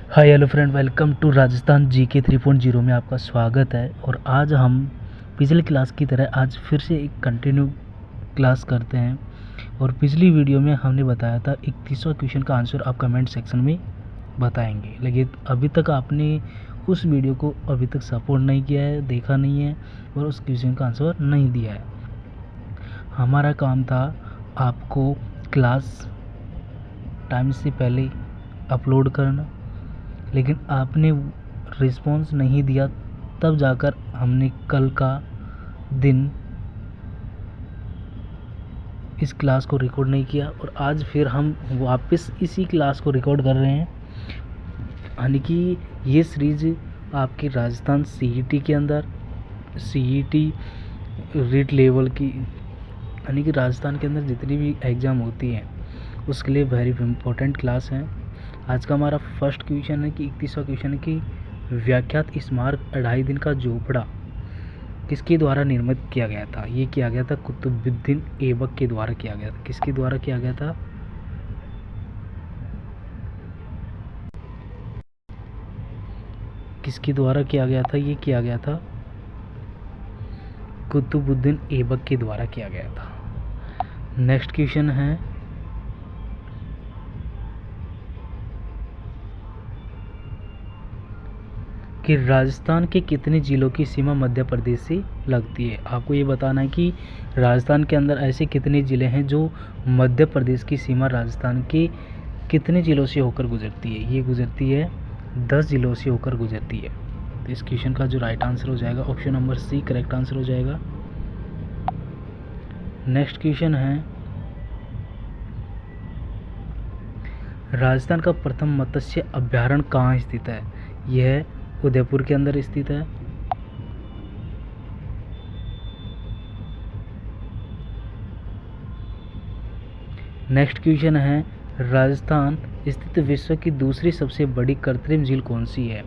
Hi hello friend, welcome to Rajasthan GK 3.0 में आपका स्वागत है। और आज हम पिछली क्लास की तरह आज फिर से एक कंटिन्यू क्लास करते हैं। और पिछली वीडियो में हमने बताया था 31वां क्वेश्चन का आंसर आप कमेंट सेक्शन में बताएंगे, लेकिन अभी तक आपने उस वीडियो को अभी तक सपोर्ट नहीं किया है, देखा नहीं है और उस क्वेश्चन का आंसर नहीं दिया है। हमारा काम था आपको क्लास टाइम से पहले अपलोड करना, लेकिन आपने रिस्पॉन्स नहीं दिया, तब जाकर हमने कल का दिन इस क्लास को रिकॉर्ड नहीं किया और आज फिर हम वापस इसी क्लास को रिकॉर्ड कर रहे हैं। यानी कि ये सीरीज आपकी राजस्थान सीईटी के अंदर सीईटी रीड लेवल की, यानी कि राजस्थान के अंदर जितनी भी एग्ज़ाम होती हैं उसके लिए वेरी इंपॉर्टेंट क्लास है। आज का हमारा फर्स्ट क्वेश्चन है कि 31वां क्वेश्चन है कि व्याख्यात स्मारक 2.5 दिन का झोपड़ा किसके द्वारा निर्मित किया गया था। ये किया गया था कुतुबुद्दीन ऐबक के द्वारा किया गया था। किसके द्वारा किया गया था? किसके द्वारा किया गया था? ये किया गया था कुतुबुद्दीन ऐबक के द्वारा किया गया था। नेक्स्ट क्वेश्चन है कि राजस्थान के कितने जिलों की सीमा मध्य प्रदेश से लगती है। आपको ये बताना है कि राजस्थान के अंदर ऐसे कितने ज़िले हैं जो मध्य प्रदेश की सीमा राजस्थान के कितने ज़िलों से होकर गुजरती है। ये गुजरती है 10 ज़िलों से होकर गुजरती है। तो इस क्वेश्चन का जो राइट आंसर हो जाएगा option number C correct answer हो जाएगा। नेक्स्ट क्वेश्चन है राजस्थान का प्रथम मत्स्य अभ्यारण्य कहाँ स्थित है। यह उदयपुर के अंदर स्थित है। नेक्स्ट क्वेश्चन है राजस्थान स्थित विश्व की दूसरी सबसे बड़ी कृत्रिम झील कौन सी है,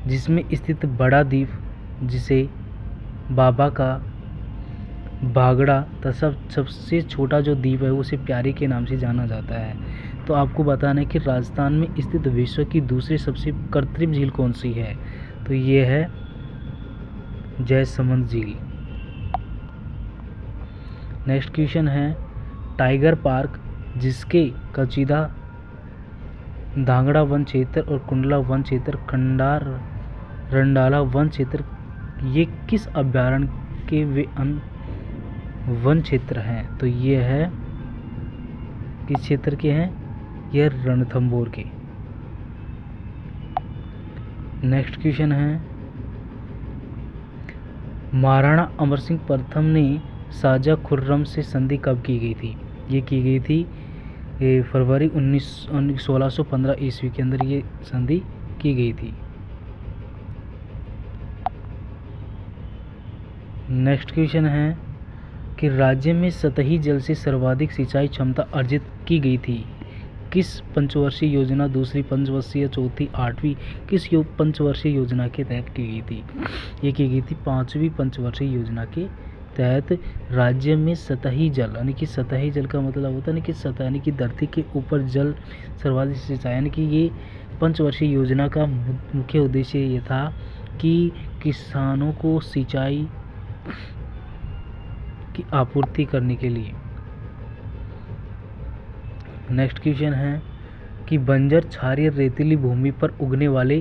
जिसमें स्थित बड़ा द्वीप जिसे बाबा का बागड़ा तथा सबसे छोटा जो द्वीप है उसे प्यारी के नाम से जाना जाता है। तो आपको बताना है कि राजस्थान में स्थित विश्व की दूसरी सबसे कृत्रिम झील कौन सी है। तो ये है जयसमंद झील। नेक्स्ट क्वेश्चन है टाइगर पार्क जिसके कचीदा धांगड़ा वन क्षेत्र और कुंडला वन क्षेत्र खंडार रंडाला वन क्षेत्र ये किस अभ्यारण्य के वन क्षेत्र हैं। तो ये है किस क्षेत्र के हैं? यह रणथंभौर के। नेक्स्ट क्वेश्चन है महाराणा अमर सिंह प्रथम ने शाहजहाँ खुर्रम से संधि कब की गई थी। ये की गई थी फरवरी 1615 ईस्वी के अंदर ये संधि की गई थी। नेक्स्ट क्वेश्चन है कि राज्य में सतही जल से सर्वाधिक सिंचाई क्षमता अर्जित की गई थी किस पंचवर्षीय योजना, दूसरी पंचवर्षीय, चौथी, आठवीं, किस पंचवर्षीय योजना के तहत की गई थी। ये की गई थी 5वीं पंचवर्षीय योजना के तहत। राज्य में सतही जल, यानी कि सतही जल का मतलब होता है कि सतह यानी कि धरती के ऊपर जल सर्वाधिक सिंचाई, यानी कि ये पंचवर्षीय योजना का मुख्य उद्देश्य ये था कि किसानों को सिंचाई की आपूर्ति करने के लिए। नेक्स्ट क्वेश्चन है कि बंजर क्षारीय रेतीली भूमि पर उगने वाले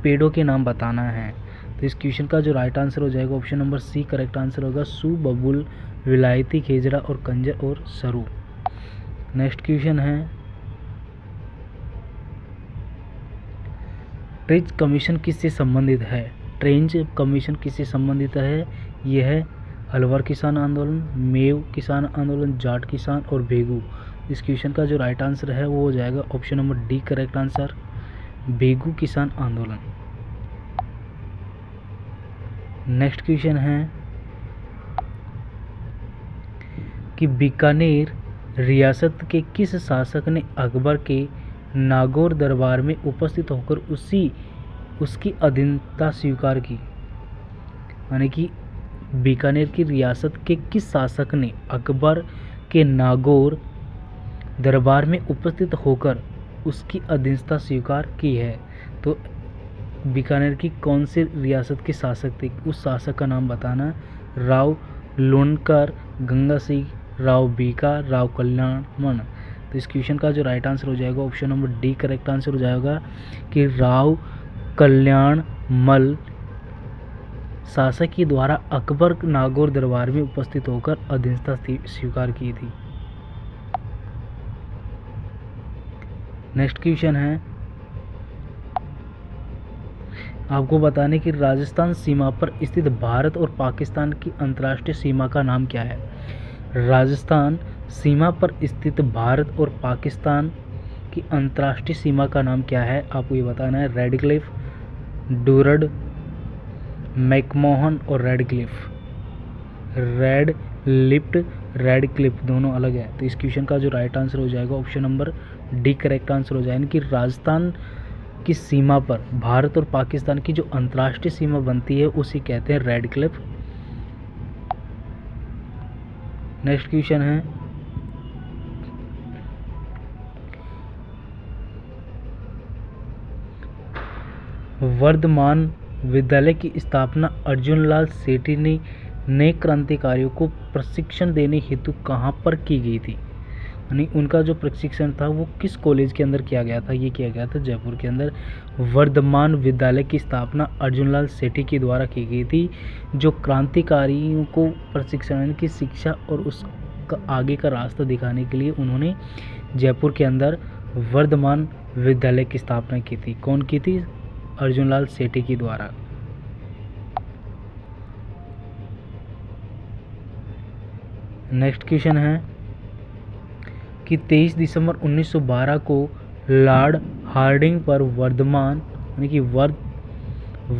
पेड़ों के नाम बताना है। तो इस क्वेश्चन का जो राइट आंसर हो जाएगा option number C correct answer होगा। सू, बबूल, विलायती खेजड़ा और कंजर और सरू। नेक्स्ट क्वेश्चन है ट्रेंच कमीशन किससे संबंधित है। ट्रेंच कमीशन किससे संबंधित है? यह है अलवर किसान आंदोलन, मेव किसान आंदोलन, जाट किसान और भेगू। इस क्वेश्चन का जो राइट आंसर है वो हो जाएगा option number D correct answer, भेगू किसान आंदोलन। नेक्स्ट क्वेश्चन है कि बीकानेर रियासत के किस शासक ने अकबर के नागौर दरबार में उपस्थित होकर उसकी अधीनता स्वीकार की। यानी कि बीकानेर की रियासत के किस शासक ने अकबर के नागौर दरबार में उपस्थित होकर उसकी अधीनता स्वीकार की है। तो बीकानेर की कौन सी रियासत के शासक थे, उस शासक का नाम बताना। राव लोणकर, गंगा सिंह, राव बीका, राव कल्याणमल। तो इस क्वेश्चन का जो राइट आंसर हो जाएगा option number D correct answer हो जाएगा कि राव कल्याणमल शासक के द्वारा अकबर नागौर दरबार में उपस्थित होकर अधीनता स्वीकार की थी। नेक्स्ट क्वेश्चन है, आपको बताने कि राजस्थान सीमा पर स्थित भारत और पाकिस्तान की अंतर्राष्ट्रीय सीमा का नाम क्या है। राजस्थान सीमा पर स्थित भारत और पाकिस्तान की अंतर्राष्ट्रीय सीमा का नाम क्या है, आपको ये बताना है। रेडक्लिफ, डूरड, मैकमोहन और रेडक्लिफ। रेड लिफ्ट, रेडक्लिफ दोनों अलग है। तो इस क्वेश्चन का जो राइट आंसर हो जाएगा option number D correct answer हो जाएगा कि राजस्थान की सीमा पर भारत और पाकिस्तान की जो अंतर्राष्ट्रीय सीमा बनती है उसे कहते हैं रेडक्लिफ। नेक्स्ट क्वेश्चन है, वर्धमान विद्यालय की स्थापना अर्जुनलाल सेठी ने नए क्रांतिकारियों को प्रशिक्षण देने हेतु कहाँ पर की गई थी, यानी उनका जो प्रशिक्षण था वो किस कॉलेज के अंदर किया गया था। ये किया गया था जयपुर के अंदर। वर्धमान विद्यालय की स्थापना अर्जुनलाल सेठी के द्वारा की गई थी, जो क्रांतिकारियों को प्रशिक्षण की शिक्षा और उसका आगे का रास्ता दिखाने के लिए उन्होंने जयपुर के अंदर वर्धमान विद्यालय की स्थापना की थी। कौन की थी? अर्जुनलाल सेठी के द्वारा। नेक्स्ट क्वेश्चन है कि 23 दिसंबर 1912 को लॉर्ड हार्डिंग पर वर्धमान यानी कि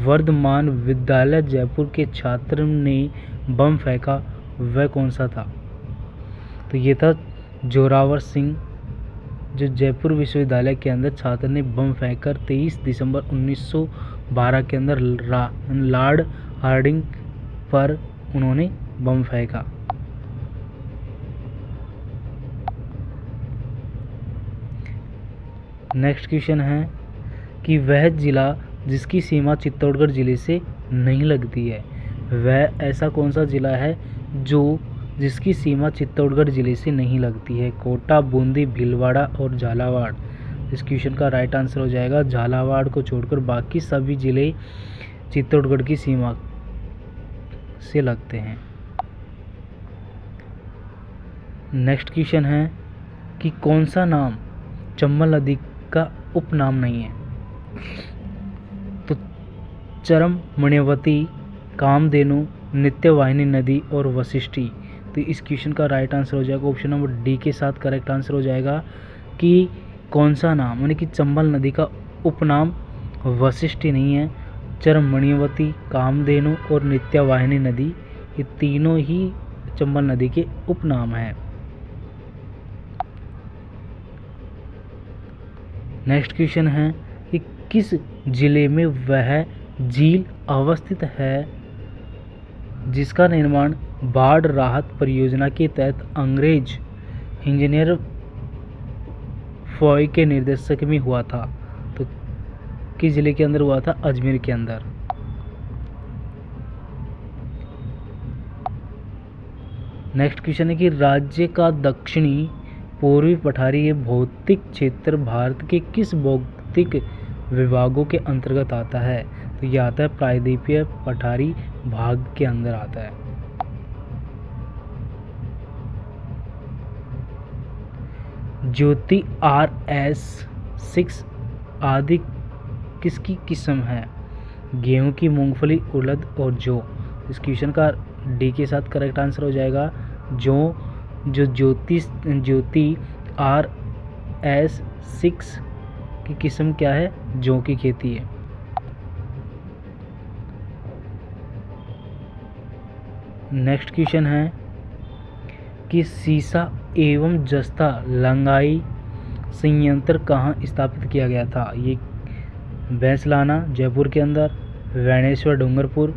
वर्धमान विद्यालय जयपुर के छात्र ने बम फेंका, वह कौन सा था? तो ये था जोरावर सिंह, जो जयपुर विश्वविद्यालय के अंदर छात्र ने बम फेंककर 23 दिसंबर 1912 के अंदर लॉर्ड हार्डिंग पर उन्होंने बम फेंका। नेक्स्ट क्वेश्चन है कि वह जिला जिसकी सीमा चित्तौड़गढ़ जिले से नहीं लगती है, वह ऐसा कौन सा जिला है जो जिसकी सीमा चित्तौड़गढ़ जिले से नहीं लगती है? कोटा, बूंदी, भीलवाड़ा और झालावाड़। इस क्वेश्चन का राइट आंसर हो जाएगा झालावाड़ को छोड़कर बाकी सभी जिले चित्तौड़गढ़ की सीमा से लगते हैं। नेक्स्ट क्वेश्चन है कि कौन सा नाम चंबल नदी का उपनाम नहीं है? तो चरम, मणिवती, कामधेनु, नित्यवाहिनी नदी और वशिष्ठी। तो इस क्वेश्चन का राइट आंसर हो जाएगा ऑप्शन नंबर डी के साथ करेक्ट आंसर हो जाएगा कि कौन सा नाम, यानी कि चंबल नदी का उपनाम वशिष्ठी नहीं है। चरम, मणिवती, कामधेनु और नित्यवाहिनी नदी, ये तीनों ही चंबल नदी के उपनाम हैं। नेक्स्ट क्वेश्चन है कि किस जिले में वह झील अवस्थित है जिसका निर्माण बाढ़ राहत परियोजना के तहत अंग्रेज इंजीनियर फॉय के निर्देशक में हुआ था? तो किस जिले के अंदर हुआ था? अजमेर के अंदर। नेक्स्ट क्वेश्चन है कि राज्य का दक्षिणी पूर्वी पठारी भौतिक क्षेत्र भारत के किस भौतिक विभागों के अंतर्गत आता है? तो यह आता है प्रायद्वीपीय पठारी भाग के अंदर आता है। ज्योति RS6 आदि किसकी किस्म है? गेहूं की, मूंगफली, उड़द और जौ। इस क्वेश्चन का डी के साथ करेक्ट आंसर हो जाएगा जो ज्योति RS6 की किस्म क्या है? जौ की खेती है। नेक्स्ट क्वेश्चन है कि सीसा एवं जस्ता लंगाई संयंत्र कहाँ स्थापित किया गया था? ये बैंसलाना जयपुर के अंदर, वैनेश्वर डूंगरपुर,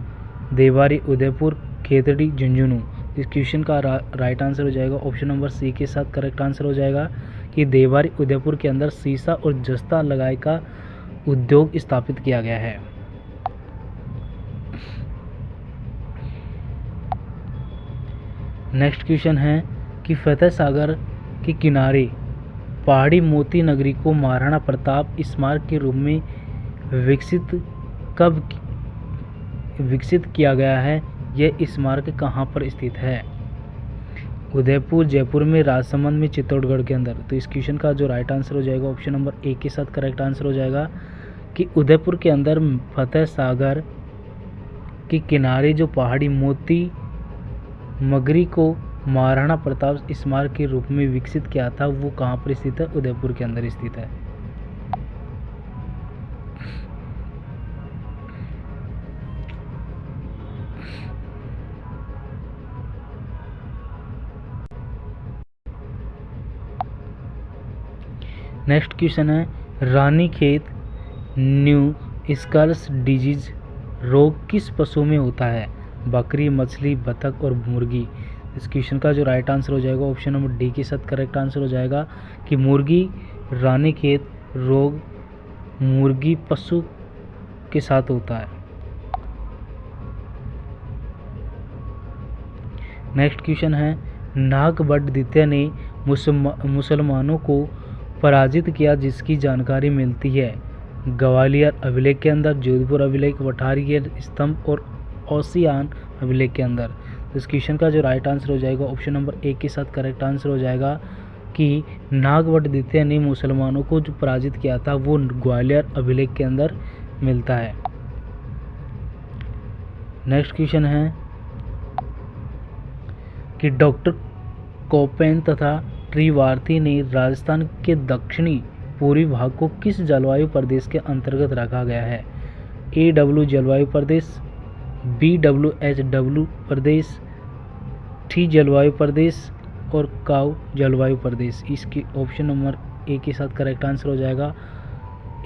देवारी उदयपुर, खेतड़ी झुंझुनू। इस क्वेश्चन का राइट आंसर हो जाएगा ऑप्शन नंबर सी के साथ करेक्ट आंसर हो जाएगा कि देवारी उदयपुर के अंदर सीसा और जस्ता लगाई का उद्योग स्थापित किया गया है? नेक्स्ट क्वेश्चन है कि फतेह सागर के किनारे पहाड़ी मोती नगरी को महाराणा प्रताप स्मारक के रूप में कब विकसित किया गया है? यह स्मारक कहाँ पर स्थित है? उदयपुर, जयपुर में, राजसमंद में, चित्तौड़गढ़ के अंदर। तो इस क्वेश्चन का जो राइट आंसर हो जाएगा ऑप्शन नंबर ए के साथ करेक्ट आंसर हो जाएगा कि उदयपुर के अंदर फतेह सागर के किनारे जो पहाड़ी मोती नगरी को महाराणा प्रताप स्मारक के रूप में विकसित किया था वो कहाँ पर स्थित है? उदयपुर के अंदर स्थित है। नेक्स्ट क्वेश्चन है रानीखेत न्यू स्कर्स डिजीज रोग किस पशु में होता है? बकरी, मछली, बतख और मुर्गी। इस क्वेश्चन का जो राइट आंसर हो जाएगा ऑप्शन नंबर डी के साथ करेक्ट आंसर हो जाएगा कि मुर्गी रानीखेत रोग मुर्गी पशु के साथ होता है। नेक्स्ट क्वेश्चन है नागभट्ट द्वितीय ने मुसलमानों को पराजित किया जिसकी जानकारी मिलती है? ग्वालियर अभिलेख के अंदर, जोधपुर अभिलेख, वठारी के स्तंभ और ओसियान अभिलेख के अंदर। तो इस क्वेश्चन का जो राइट आंसर हो जाएगा ऑप्शन नंबर ए के साथ करेक्ट आंसर हो जाएगा कि नागभट्ट द्वितीय ने मुसलमानों को जो पराजित किया था वो ग्वालियर अभिलेख के अंदर मिलता है। नेक्स्ट क्वेश्चन है कि डॉक्टर कोपेन तथा त्रिवार्थी ने राजस्थान के दक्षिणी पूर्वी भाग को किस जलवायु प्रदेश के अंतर्गत रखा गया है? AW जलवायु प्रदेश, BWHW प्रदेश, T जलवायु प्रदेश और काउ जलवायु प्रदेश। इसकी ऑप्शन नंबर ए के साथ करेक्ट आंसर हो जाएगा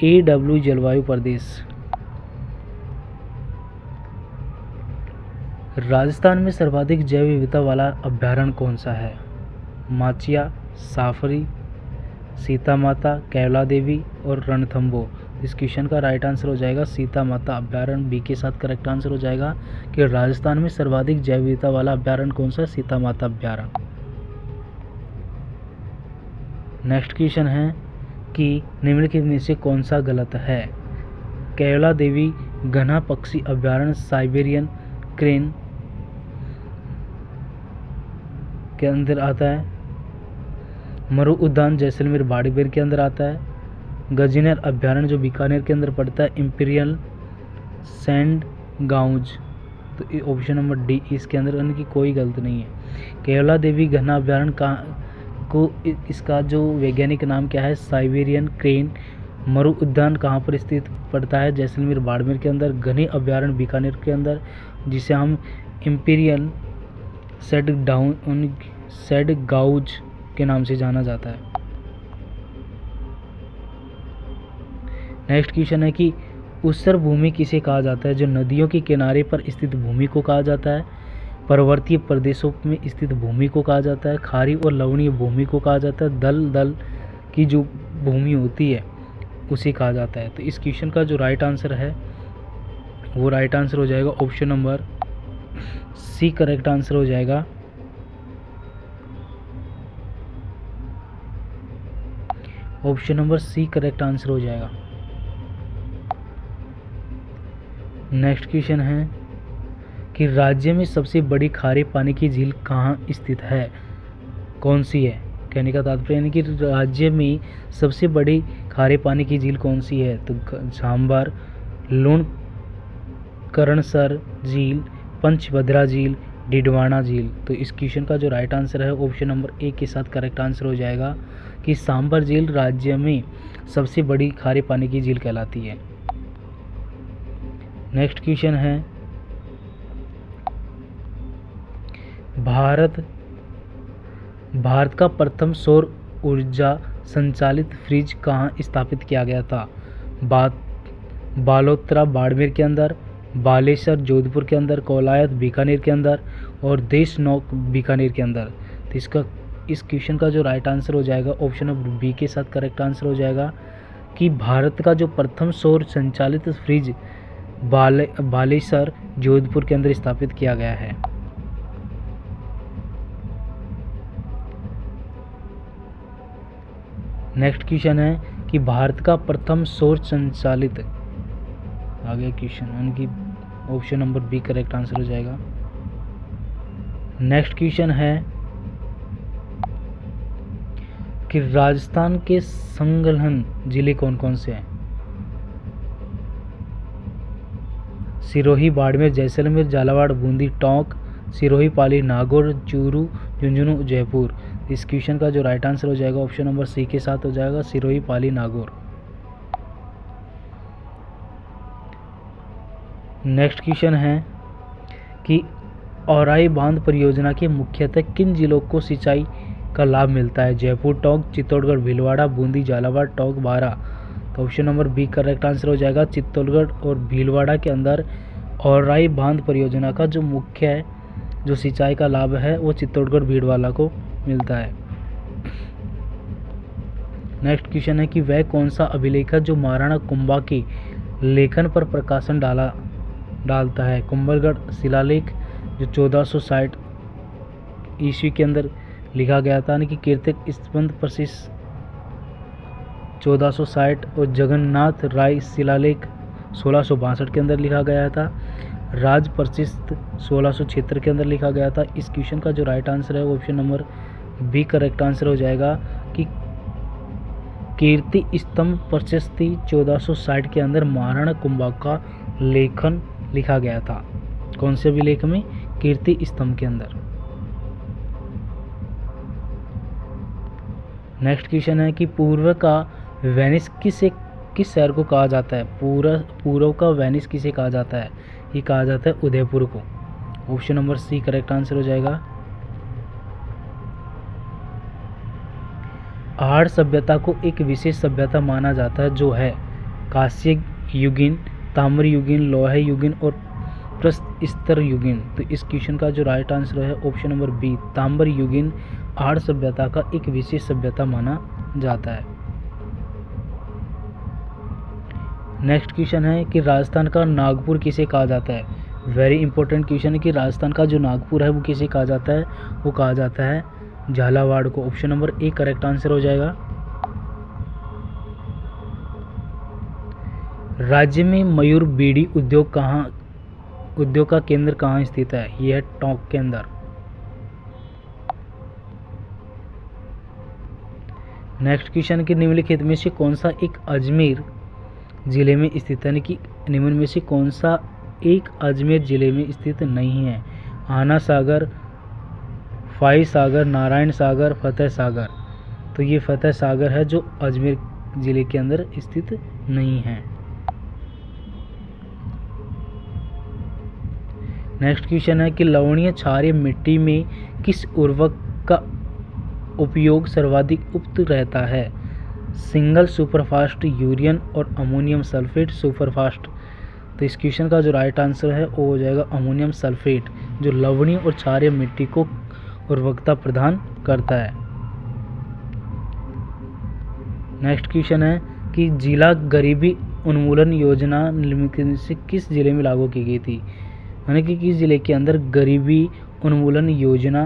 AW जलवायु प्रदेश। राजस्थान में सर्वाधिक जैव विविधता वाला अभ्यारण्य कौन सा है? माचिया, साफरी, सीता माता, कैला देवी और रणथंबो। इस क्वेश्चन का राइट आंसर हो जाएगा सीता माता अभ्यारण्य। बी के साथ करेक्ट आंसर हो जाएगा कि राजस्थान में सर्वाधिक जैव विविधता वाला अभ्यारण्य कौन सा है? सीता माता अभ्यारण्य। नेक्स्ट क्वेश्चन है कि निम्नलिखित में से कौन सा गलत है? कैला देवी घना पक्षी अभ्यारण्य साइबेरियन क्रेन के अंदर आता है। मरु उद्यान जैसलमेर बाड़मेर के अंदर आता है। गजीनर अभ्यारण्य जो बीकानेर के अंदर पड़ता है। Imperial sand grouse. तो ऑप्शन नंबर डी इसके अंदर यानी कि कोई गलत नहीं है। कैला देवी घना अभ्यारण्य को इसका जो वैज्ञानिक नाम क्या है? Siberian crane. मरु उद्यान कहाँ पर स्थित पड़ता है? जैसलमेर बाड़मेर के अंदर। घने अभ्यारण्य बीकानेर के अंदर जिसे हम इंपीरियल सैड गाउज के नाम से जाना जाता है। नेक्स्ट क्वेश्चन है कि ऊसर भूमि किसे कहा जाता है? जो नदियों के किनारे पर स्थित भूमि को कहा जाता है। पर्वतीय प्रदेशों में स्थित भूमि को कहा जाता है। खारी और लवणीय भूमि को कहा जाता है। दल की जो भूमि होती है उसे कहा जाता है। तो इस क्वेश्चन का जो राइट आंसर है वो राइट आंसर हो जाएगा option number C correct answer हो जाएगा। Option number C correct answer हो जाएगा। नेक्स्ट क्वेश्चन है कि राज्य में सबसे बड़ी खारे पानी की झील कहाँ स्थित है? कौन सी है? कहने का तात्पर्य यानी कि राज्य में सबसे बड़ी खारे पानी की झील कौन सी है? तो झांबर, लूणकरणसर झील, पंचभद्रा झील, डिडवाना झील। तो इस क्वेश्चन का जो राइट आंसर है ऑप्शन नंबर ए के साथ करेक्ट आंसर हो जाएगा कि सांबर झील राज्य में सबसे बड़ी खारे पानी की झील कहलाती है। नेक्स्ट क्वेश्चन है भारत का प्रथम सौर ऊर्जा संचालित फ्रिज कहाँ स्थापित किया गया था? बालोतरा बाड़मेर के अंदर, बालेश्वर जोधपुर के अंदर, कोलायत बीकानेर के अंदर और देशनोक बीकानेर के अंदर। तो इस क्वेश्चन का जो राइट आंसर हो जाएगा ऑप्शन नंबर बी के साथ करेक्ट आंसर हो जाएगा कि भारत का जो प्रथम सौर संचालित फ्रिज बालेसर जोधपुर के अंदर स्थापित किया गया है। नेक्स्ट क्वेश्चन है कि भारत का प्रथम सौर संचालित, आगे क्वेश्चन यानी कि option number B correct answer हो जाएगा। नेक्स्ट क्वेश्चन है कि राजस्थान के संलग्न जिले कौन कौन से हैं? सिरोही, बाड़मेर, जैसलमेर, झालावाड़, बूंदी, टोंक, सिरोही, पाली, नागौर, चूरू, झुंझुनू, जयपुर। इस क्वेश्चन का जो राइट आंसर हो जाएगा ऑप्शन नंबर सी के साथ हो जाएगा, सिरोही, पाली, नागौर। नेक्स्ट क्वेश्चन है कि औराई बांध परियोजना के मुख्यतः किन जिलों को सिंचाई का लाभ मिलता है? जयपुर, टोंक, चित्तौड़गढ़, भीलवाड़ा, बूंदी, झालावाड़, टोंक, बारा। तो option number B correct answer हो जाएगा। चित्तौड़गढ़ और भीलवाड़ा के अंदर औराई बांध परियोजना का जो मुख्य है जो सिंचाई का लाभ है वो चित्तौड़गढ़ भीलवाड़ा को मिलता है। नेक्स्ट क्वेश्चन है कि वह कौन सा अभिलेख है जो महाराणा कुंभा के लेखन पर प्रकाशन डालता है? कुंभलगढ़ शिलालेख जो 1460 ईस्वी के अंदर लिखा गया था, यानी कि कीर्तिक स्तंभ प्रशिष्ट 1460 और जगन्नाथ राय शिलालेख 1662 के अंदर लिखा गया था। राज प्रशिष्ट 1676 के अंदर लिखा गया था। इस क्वेश्चन का जो राइट आंसर है वो option number B correct answer हो जाएगा कि कीर्ति स्तंभ प्रशस्ति 1460 के अंदर महाराणा कुंभा का लेखन लिखा गया था। कौन से अभिलेख में? कीर्ति स्तंभ के अंदर। नेक्स्ट क्वेश्चन है कि पूर्व का वेनिस किस शहर को कहा जाता है? पूर्व का वेनिस किसे कहा जाता है? ये कहा जाता है उदयपुर को। Option number C correct answer हो जाएगा। आहड़ सभ्यता को एक विशेष सभ्यता माना जाता है जो है कांस्य युगीन, ताम्र युगीन, लोह युगीन और प्रस्तर युगीन। तो इस क्वेश्चन का जो राइट आंसर है ऑप्शन नंबर बी, ताम्र युगीन आहड़ सभ्यता का एक विशेष सभ्यता माना जाता है। नेक्स्ट क्वेश्चन है कि राजस्थान का नागपुर किसे कहा जाता है? वेरी इंपॉर्टेंट क्वेश्चन है कि राजस्थान का जो नागपुर है वो किसे कहा जाता है? वो कहा जाता है झालावाड़ को। Option number A correct answer हो जाएगा। राज्य में मयूर बीड़ी उद्योग का केंद्र कहाँ स्थित है? यह है टोंक के अंदर। नेक्स्ट क्वेश्चन कि निम्नलिखित में से कौन सा एक अजमेर जिले में स्थित है? यानी कि निम्न में से कौन सा एक अजमेर जिले में स्थित नहीं है? आना सागर, फाई सागर, नारायण सागर, फतेह सागर। तो ये फतेह सागर है जो अजमेर जिले के अंदर स्थित नहीं है। नेक्स्ट क्वेश्चन है कि लवणीय क्षारीय मिट्टी में किस उर्वरक का उपयोग सर्वाधिक उक्त रहता है? सिंगल सुपरफास्ट, यूरियन और अमोनियम सल्फेट सुपरफास्ट। तो इस क्वेश्चन का जो राइट आंसर है वो हो जाएगा अमोनियम सल्फेट, जो लवणीय और क्षारीय मिट्टी को उर्वरकता प्रदान करता है। नेक्स्ट क्वेश्चन है कि जिला गरीबी उन्मूलन योजना निम्नलिखित में से किस जिले में लागू की गई थी? यानी कि किस जिले के अंदर गरीबी उन्मूलन योजना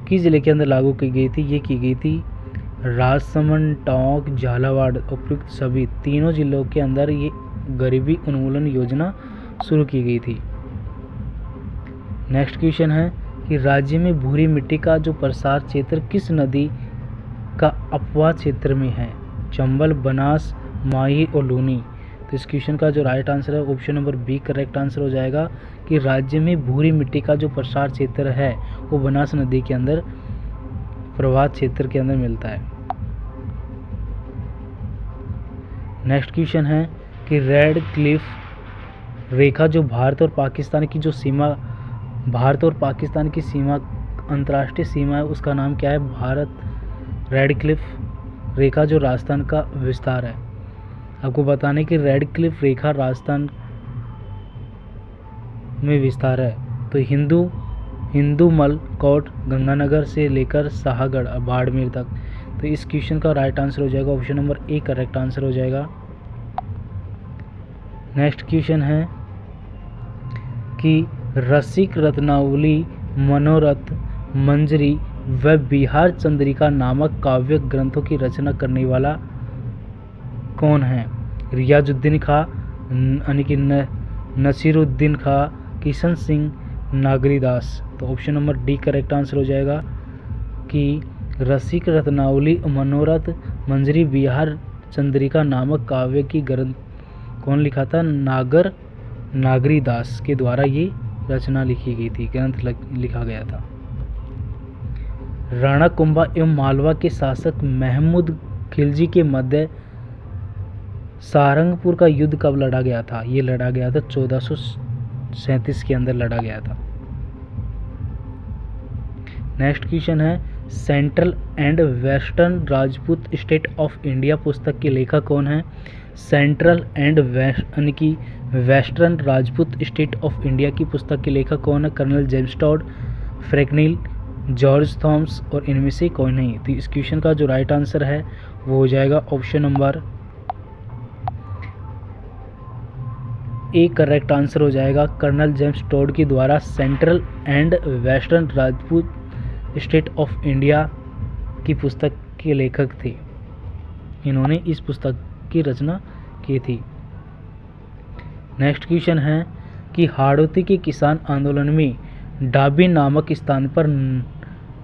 किस जिले के अंदर लागू की गई थी? ये की गई थी राजसमंद, टोंक, झालावाड़ उपयुक्त सभी तीनों जिलों के अंदर ये गरीबी उन्मूलन योजना शुरू की गई थी। नेक्स्ट क्वेश्चन है कि राज्य में भूरी मिट्टी का जो प्रसार क्षेत्र किस नदी का अपवाह क्षेत्र में है? चंबल, बनास, माही और लूनी। तो इस क्वेश्चन का जो राइट आंसर है option number B correct answer हो जाएगा कि राज्य में भूरी मिट्टी का जो प्रसार क्षेत्र है वो बनास नदी के अंदर प्रवाह क्षेत्र के अंदर मिलता है। नेक्स्ट क्वेश्चन है कि रेड क्लिफ रेखा जो भारत और पाकिस्तान की सीमा अंतर्राष्ट्रीय सीमा है उसका नाम क्या है? भारत रेड क्लिफ रेखा जो राजस्थान का विस्तार है। आपको बताने कि रेड क्लिफ रेखा राजस्थान में विस्तार है। तो हिंदूमल कोट गंगानगर से लेकर शाहगढ़ बाड़मेर तक तो इस क्वेश्चन का राइट आंसर हो जाएगा option number A correct answer हो जाएगा। नेक्स्ट क्वेश्चन है कि रसिक रत्नावली, मनोरथ, मंजरी व बिहार चंद्रिका नामक काव्य ग्रंथों की रचना करने वाला कौन है? रियाजुद्दीन खां, यानी कि नसीरुद्दीन खां, किशन सिंह, नागरीदास। तो option number D correct answer हो जाएगा कि रसिक रत्नावली, मनोरथ, मंजरी, बिहार चंद्रिका नामक काव्य की ग्रंथ कौन लिखा था? नागरीदास के द्वारा ये रचना लिखी गई थी, ग्रंथ लिखा गया था। राणा कुंभा एवं मालवा के शासक महमूद खिलजी के मध्य सारंगपुर का युद्ध कब लड़ा गया था? ये लड़ा गया था 1437 के अंदर लड़ा गया था। नेक्स्ट क्वेश्चन है central and western Rajput state of India पुस्तक के लेखक कौन है? सेंट्रल एंड यानी कि western Rajput state of India की पुस्तक के लेखक कौन है? Colonel James Tod, Franklin, George Thomas और इनमें से कोई नहीं। तो इस क्वेश्चन का जो राइट आंसर है वो हो जाएगा option number A correct answer हो जाएगा। कर्नल जेम्स टॉड के द्वारा central and western Rajput state of India की पुस्तक के लेखक थे। इन्होंने इस पुस्तक की रचना की थी। नेक्स्ट क्वेश्चन है कि हाड़ौती के किसान आंदोलन में डाबी नामक स्थान पर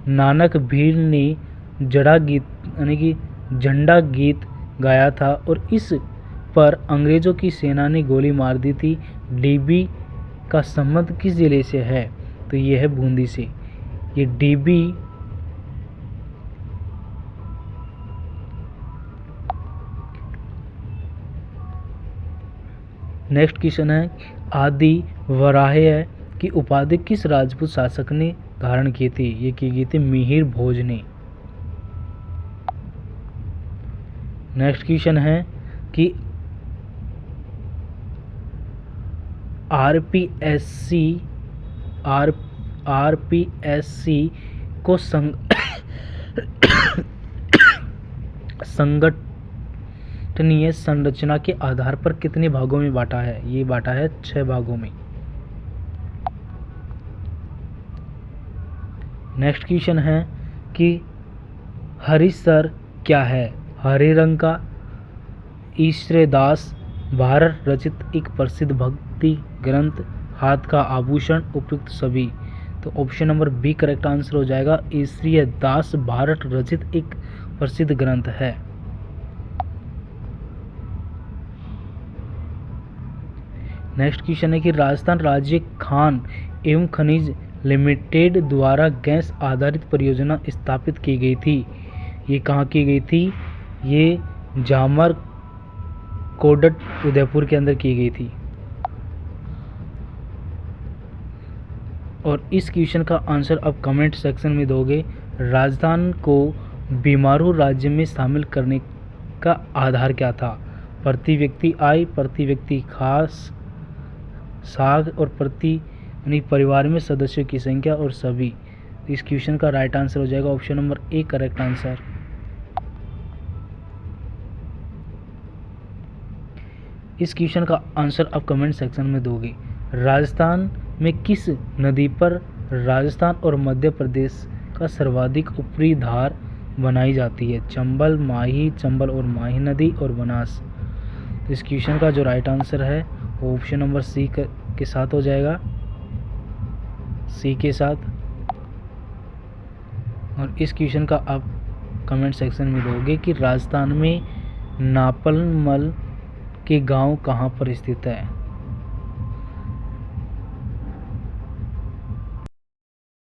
नानक भील ने जड़ा गीत यानी कि झंडा गीत गाया था और इस पर अंग्रेजों की सेना ने गोली मार दी थी। डीबी का संबंध किस जिले से है? तो ये है बूंदी से। ये डीबी नेक्स्ट क्वेश्चन है आदि वराह्य की उपाधि किस राजपूत शासक ने धारण की थी? ये की गई थी मिहिर भोज ने। नेक्स्ट क्वेश्चन है कि आरपीएससी को संगठनीय संरचना के आधार पर कितने भागों में बांटा है? ये बांटा है 6 भागों में। नेक्स्ट क्वेश्चन है कि हरिसर क्या है? हरे रंग का, ईश्वरदास, भारत रचित एक प्रसिद्ध भक्ति ग्रंथ, हाथ का आभूषण, उपयुक्त सभी। तो option number B correct answer हो जाएगा। ईश्वरदास भारत रचित एक प्रसिद्ध ग्रंथ है। नेक्स्ट क्वेश्चन है कि राजस्थान राज्य खान एवं खनिज लिमिटेड द्वारा गैस आधारित परियोजना स्थापित की गई थी। ये कहाँ की गई थी? ये जामर कोडट उदयपुर के अंदर की गई थी। और इस क्वेश्चन का आंसर अब कमेंट सेक्शन में दोगे। राजस्थान को बीमारू राज्य में शामिल करने का आधार क्या था? प्रति व्यक्ति आय, प्रति व्यक्ति खास साग और प्रति यानी परिवार में सदस्यों की संख्या और सभी। तो इस क्वेश्चन का राइट आंसर हो जाएगा option number A correct answer. इस क्वेश्चन का आंसर आप कमेंट सेक्शन में दोगे। राजस्थान में किस नदी पर राजस्थान और मध्य प्रदेश का सर्वाधिक ऊपरी धार बनाई जाती है? चंबल, माही, चंबल और माही नदी और बनास। तो इस क्वेश्चन का जो राइट आंसर है वो ऑप्शन नंबर सी के साथ हो जाएगा, सी के साथ। और इस क्वेश्चन का आप कमेंट सेक्शन में दोगे कि राजस्थान में नापलमल के गांव कहाँ पर स्थित है?